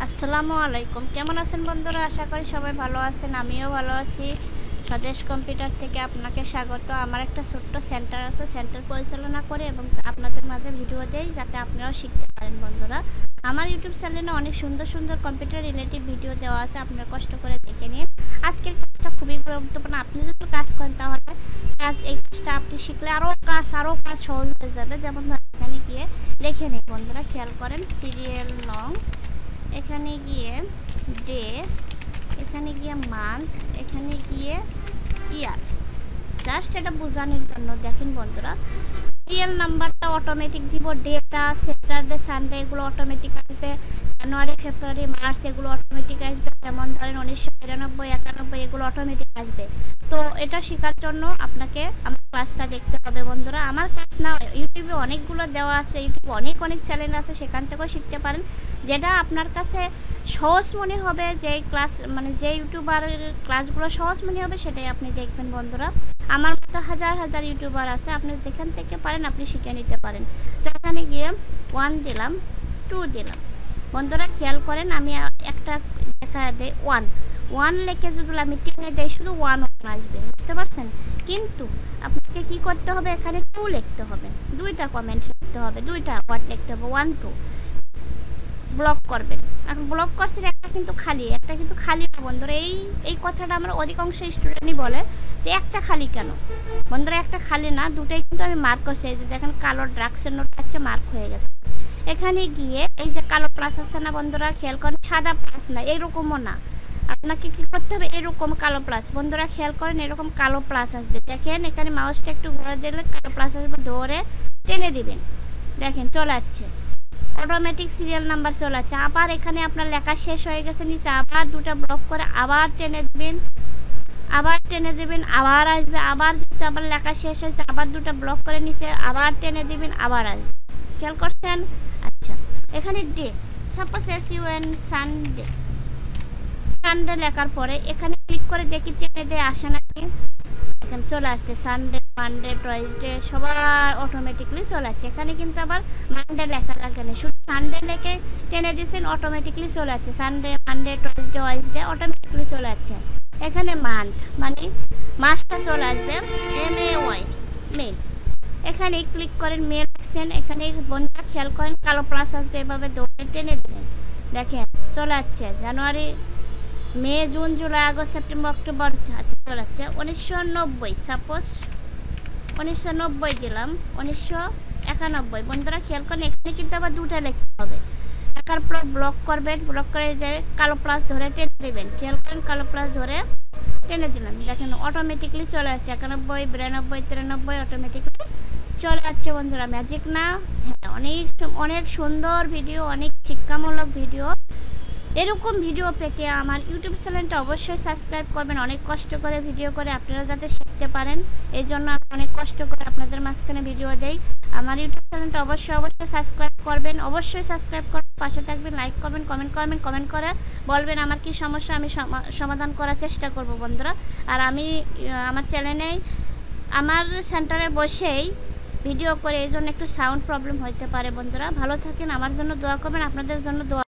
আসসালামু আলাইকুম। কেমন আছেন বন্ধুরা? আশা করি সবাই ভালো আছেন। আমিও ভালো আছি। স্বদেশ কম্পিউটার থেকে আপনাকে স্বাগত। আমার একটা ছোট্ট সেন্টার আছে, সেন্টার পরিচালনা করে এবং আপনাদের মাঝে ভিডিও দেই যাতে আপনারাও শিখতে পারেন। বন্ধুরা, আমার ইউটিউব চ্যানেলে অনেক সুন্দর সুন্দর কম্পিউটার রিলেটিভ ভিডিও দেওয়া আছে, আপনারা কষ্ট করে দেখে নিন। আজকের কাজটা খুবই গুরুত্বপূর্ণ। আপনি যদি কাজ করেন তাহলে এই কাজটা আপনি শিখলে আরও কাজ সহজ হয়ে যাবে। যেমন এখানে গিয়ে দেখে নিন বন্ধুরা, খেয়াল করেন সিরিয়াল নং, এখানে গিয়ে ডে, এখানে গিয়ে মান্থ, এখানে গিয়ে ইয়ার। জাস্ট এটা বোঝানোর জন্য দেখেন বন্ধুরা, সিরিয়াল নাম্বারটা অটোমেটিক দিব, ডেটা স্যাটারডে সানডে এগুলো অটোমেটিক আসবে, জানুয়ারি ফেব্রুয়ারি মার্চ এগুলো অটোমেটিক আসবে। যেমন ধরেন 1999 91 এগুলো অটোমেটিক আসবে। তো এটা শেখার জন্য আপনাকে আমার ক্লাসটা দেখতে হবে বন্ধুরা। আমার ক্লাস না, ইউটিউবে অনেকগুলো দেওয়া আছে, ইউটিউবে অনেক চ্যানেল আছে, সেখান থেকেও শিখতে পারেন। যেটা আপনার কাছে সহজ মনে হবে, যে ক্লাস যে ইউটিউবারের ক্লাসগুলো সহজ মনে হবে সেটাই আপনি দেখবেন বন্ধুরা। আমার মতো হাজার হাজার ইউটিউবার আছে, আপনি যেখান থেকে পারেন আপনি শিখে নিতে পারেন। তো এখানে গিয়ে 1 দিলাম, 2 দিলাম। বন্ধুরা খেয়াল করেন, আমি একটা দেখা দেয় 1 লিখে যদি আমি টেনে দেই শুধু 1 আসবে, বুঝতে পারছেন? কিন্তু আপনাকে কি করতে হবে, এখানে 2 লিখতে হবে, দুইটা কমেন্ট লিখতে হবে, দুইটা ওয়ার্ড লিখতে হবে, 1 2 ব্লক করবেন। এখন ব্লক করছেন, একটা কিন্তু খালি না বন্ধুরা। এই কথাটা আমরা অধিকাংশ স্টুডেন্টই বলে যে একটা খালি কেন। বন্ধুরা একটা খালি না, দুটাই কিন্তু আমি মার্ক করছি। এই যে দেখেন কালো ড্রাক্সের নোট আছে, মার্ক হয়ে গেছে। এখানে গিয়ে এই যে কালো প্লাস আছে না বন্ধুরা, খেয়াল করেন, সাদা প্লাস না, এরকমও না, আপনাকে কি করতে হবে, এরকম কালো প্লাস। বন্ধুরা খেয়াল করেন, এরকম কালো প্লাস আসবে। দেখেন এখানে মাউসটা একটু ঘুরে দিলে কালো প্লাস আসবে, ধরে টেনে দিবেন, দেখেন চলে যাচ্ছে, অটোমেটিক সিরিয়াল নাম্বার চলে যাচ্ছে। আবার এখানে আপনার লেখা শেষ হয়ে গেছে, নিচে আবার দুটো ব্লক করে আবার টেনে দেবেন, আবার আসবে। আবার যদি আবার লেখা শেষ হয়েছে, আবার দুটো ব্লক করে নিচে আবার টেনে দিবেন, আবার আসবে। খেয়াল করছেন? আচ্ছা, এখানে ডে, সাপোজ SUN সানডে লেখার পরে এখানে ক্লিক করে দেখি টেনে দিয়ে আসে নাকি। এখানে চলে আসছে সানডে, মানডে, টুইসডে সবার অটোমেটিকলি চলে আসছে। এখানে কিন্তু আবার মানডে লেখা লাগে না, শুধু সানডে লেখে টেনে দিয়েছেন, অটোমেটিকলি চলে যাচ্ছে। Sunday, Monday, Tuesday, Wednesday automatically চলে যাচ্ছে। এখানে মান্থ মাসটা চলে আসবে, MAY মে। এখানে ক্লিক করেন, মে লিখছেন, এখানে বন্ধুরা খেয়াল করেন কালো প্লাস আসবে, এভাবে দৌড়ে টেনে দেবেন, দেখেন চলে যাচ্ছে। January, May, June, July, August, September, October চলে যাচ্ছে। 1990, সাপোজ 1990 দিলাম, 1991। বন্ধুরা খেয়াল করেন, এখানে কিন্তু আবার দুটা লিখতে হবে। লেখার পর ব্লক করবেন, ব্লক করে যে কালো প্লাস ধরে টেনে দেবেন। খেয়াল করেন কালো প্লাস ধরে টেনে দিলাম, দেখেন অটোমেটিকলি চলে আসছে। 91, 92, 93 অটোমেটিকলি চলে যাচ্ছে বন্ধুরা। ম্যাজিক না? হ্যাঁ, অনেক সুন্দর ভিডিও, অনেক শিক্ষামূলক ভিডিও। এরকম ভিডিও পেতে আমার ইউটিউব চ্যানেলটা অবশ্যই সাবস্ক্রাইব করবেন। অনেক কষ্ট করে ভিডিও করে আপনারা যাতে শিখতে পারেন, এই জন্য আমি অনেক কষ্ট করে আপনাদের মাঝখানে ভিডিও দেই। আমার ইউটিউব চ্যানেলটা অবশ্যই সাবস্ক্রাইব করবেন, অবশ্যই সাবস্ক্রাইব করে পাশে থাকবেন, লাইক করবেন, কমেন্ট করে বলবেন আমার কি সমস্যা, আমি সমাধান করার চেষ্টা করব বন্ধুরা। আর আমি আমার চ্যানেলে আমার সেন্টারে বসেই ভিডিও করে, এই জন্য একটু সাউন্ড প্রবলেম হতে পারে বন্ধুরা। ভালো থাকেন, আমার জন্য দোয়া করবেন, আপনাদের জন্য দোয়া।